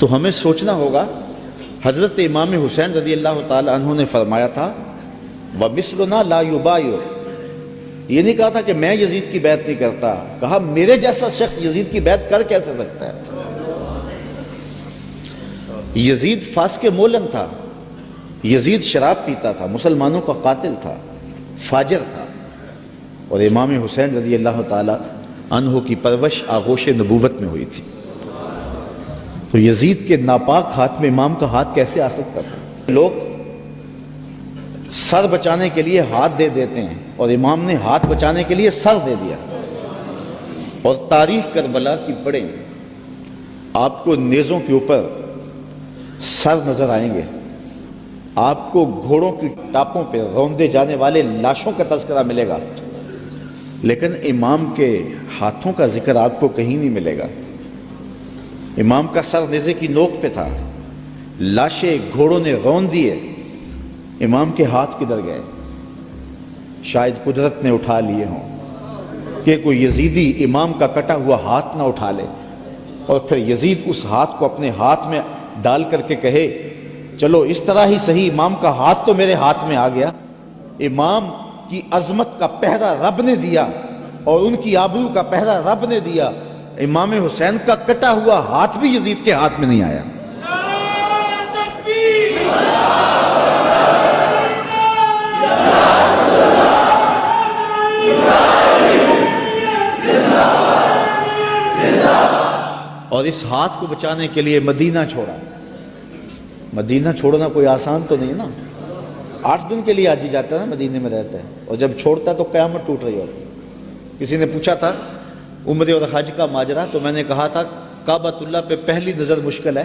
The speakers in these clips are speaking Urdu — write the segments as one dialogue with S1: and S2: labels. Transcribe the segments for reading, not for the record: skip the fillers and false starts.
S1: تو ہمیں سوچنا ہوگا، حضرت امام حسین رضی اللہ تعالی عنہ نے فرمایا تھا وَمِثْلُنَا لَا يُبَايِعُ، یہ نہیں کہا تھا کہ میں یزید کی بیعت نہیں کرتا، کہا میرے جیسا شخص یزید کی بیعت کر کیسے سکتا ہے؟ یزید فاسق مولن تھا، یزید شراب پیتا تھا، مسلمانوں کا قاتل تھا، فاجر تھا، اور امام حسین رضی اللہ تعالی عنہ کی پرورش آغوش نبوت میں ہوئی تھی۔ تو یزید کے ناپاک ہاتھ میں امام کا ہاتھ کیسے آ سکتا تھا؟ لوگ سر بچانے کے لیے ہاتھ دے دیتے ہیں، اور امام نے ہاتھ بچانے کے لیے سر دے دیا۔ اور تاریخ کربلا کی پڑھیں، آپ کو نیزوں کے اوپر سر نظر آئیں گے، آپ کو گھوڑوں کی ٹاپوں پہ روندے جانے والے لاشوں کا تذکرہ ملے گا، لیکن امام کے ہاتھوں کا ذکر آپ کو کہیں نہیں ملے گا۔ امام کا سر نیزے کی نوک پہ تھا، لاشیں گھوڑوں نے رون دیے، امام کے ہاتھ کدھر گئے؟ شاید قدرت نے اٹھا لیے ہوں کہ کوئی یزیدی امام کا کٹا ہوا ہاتھ نہ اٹھا لے، اور پھر یزید اس ہاتھ کو اپنے ہاتھ میں ڈال کر کے کہے چلو اس طرح ہی صحیح، امام کا ہاتھ تو میرے ہاتھ میں آ گیا۔ امام کی عظمت کا پہرا رب نے دیا، اور ان کی آبرو کا پہرا رب نے دیا۔ امام حسین کا کٹا ہوا ہاتھ بھی یزید کے ہاتھ میں نہیں آیا۔ اور اس ہاتھ کو بچانے کے لیے مدینہ چھوڑا۔ مدینہ چھوڑنا کوئی آسان تو نہیں نا، 8 دن کے لیے آج ہی جاتا ہے نا، مدینے میں رہتا ہے، اور جب چھوڑتا ہے تو قیامت ٹوٹ رہی ہوتی۔ کسی نے پوچھا تھا عمرے اور حج کا ماجرا، تو میں نے کہا تھا کعبۃ اللہ پہ پہلی نظر مشکل ہے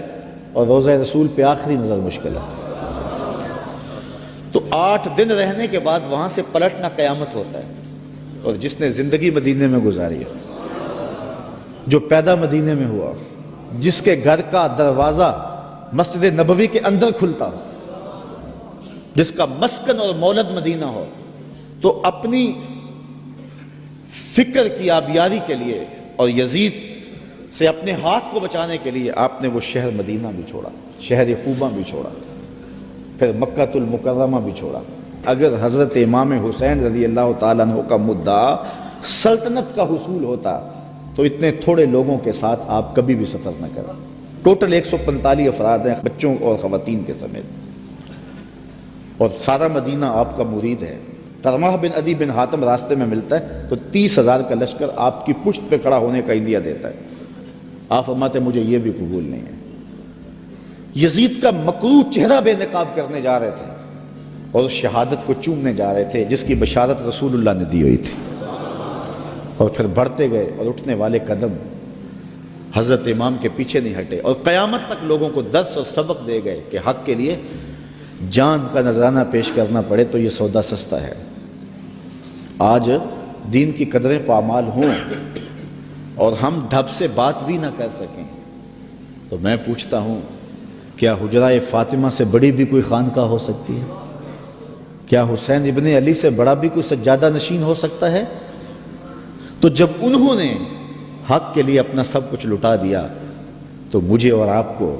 S1: اور روضہ رسول پہ آخری نظر مشکل ہے۔ تو 8 دن رہنے کے بعد وہاں سے پلٹنا قیامت ہوتا ہے۔ اور جس نے زندگی مدینے میں گزاری ہے، جو پیدا مدینے میں ہوا، جس کے گھر کا دروازہ مسجد نبوی کے اندر کھلتا ہو، جس کا مسکن اور مولد مدینہ ہو، تو اپنی فکر کی آبیاری کے لیے اور یزید سے اپنے ہاتھ کو بچانے کے لیے آپ نے وہ شہر مدینہ بھی چھوڑا، شہر خوبہ بھی چھوڑا، پھر مکہ المکرمہ بھی چھوڑا۔ اگر حضرت امام حسین رضی اللہ تعالیٰ عنہ کا مدعا سلطنت کا حصول ہوتا تو اتنے تھوڑے لوگوں کے ساتھ آپ کبھی بھی سفر نہ کریں۔ ٹوٹل 145 افراد ہیں، بچوں اور خواتین کے سمیت، اور سارا مدینہ آپ کا مرید ہے۔ طرمہ بن عدی بن حاتم راستے میں ملتا ہے تو 30,000 کا لشکر آپ کی پشت پہ کھڑا ہونے کا عندیہ دیتا ہے۔ آپ فرماتے مجھے یہ بھی قبول نہیں ہے۔ یزید کا مکروہ چہرہ بے نقاب کرنے جا رہے تھے اور اس شہادت کو چومنے جا رہے تھے جس کی بشارت رسول اللہ نے دی ہوئی تھی، اور پھر بڑھتے گئے اور اٹھنے والے قدم حضرت امام کے پیچھے نہیں ہٹے، اور قیامت تک لوگوں کو درس اور سبق دے گئے کہ حق کے لیے جان کا نذرانہ پیش کرنا پڑے تو یہ سودا سستا ہے۔ آج دین کی قدریں پامال ہوں اور ہم ڈھب سے بات بھی نہ کر سکیں، تو میں پوچھتا ہوں کیا حجرہ فاطمہ سے بڑی بھی کوئی خانقاہ ہو سکتی ہے؟ کیا حسین ابن علی سے بڑا بھی کوئی سجادہ نشین ہو سکتا ہے؟ تو جب انہوں نے حق کے لیے اپنا سب کچھ لٹا دیا تو مجھے اور آپ کو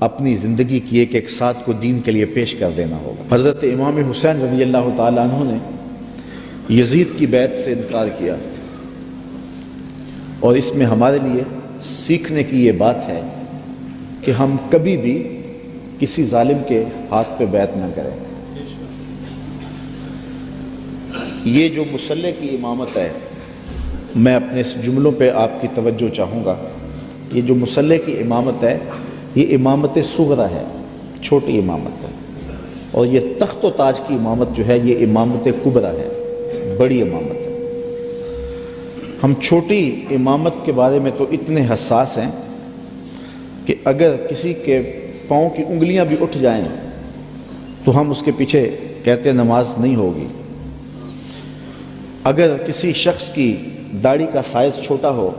S1: اپنی زندگی کی ایک ساتھ کو دین کے لیے پیش کر دینا ہوگا۔ حضرت امام حسین رضی اللہ تعالیٰ عنہ نے یزید کی بیعت سے انکار کیا، اور اس میں ہمارے لیے سیکھنے کی یہ بات ہے کہ ہم کبھی بھی کسی ظالم کے ہاتھ پہ بیعت نہ کریں۔ یہ جو مصلی کی امامت ہے، میں اپنے اس جملوں پہ آپ کی توجہ چاہوں گا۔ یہ جو مصلی کی امامت ہے یہ امامت صغرا ہے، چھوٹی امامت ہے، اور یہ تخت و تاج کی امامت جو ہے یہ امامت کبریٰ ہے، بڑی امامت ہے۔ ہم چھوٹی امامت کے بارے میں تو اتنے حساس ہیں کہ اگر کسی کے پاؤں کی انگلیاں بھی اٹھ جائیں تو ہم اس کے پیچھے کہتے نماز نہیں ہوگی۔ اگر کسی شخص کی داڑھی کا سائز چھوٹا ہو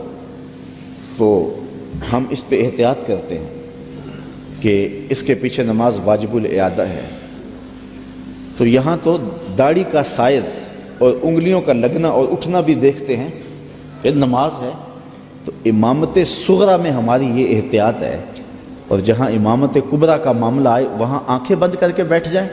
S1: تو ہم اس پہ احتیاط کرتے ہیں کہ اس کے پیچھے نماز واجب الاعادہ ہے۔ تو یہاں تو داڑھی کا سائز اور انگلیوں کا لگنا اور اٹھنا بھی دیکھتے ہیں کہ نماز ہے۔ تو امامت صغرا میں ہماری یہ احتیاط ہے اور جہاں امامت کبریٰ کا معاملہ آئے وہاں آنکھیں بند کر کے بیٹھ جائیں.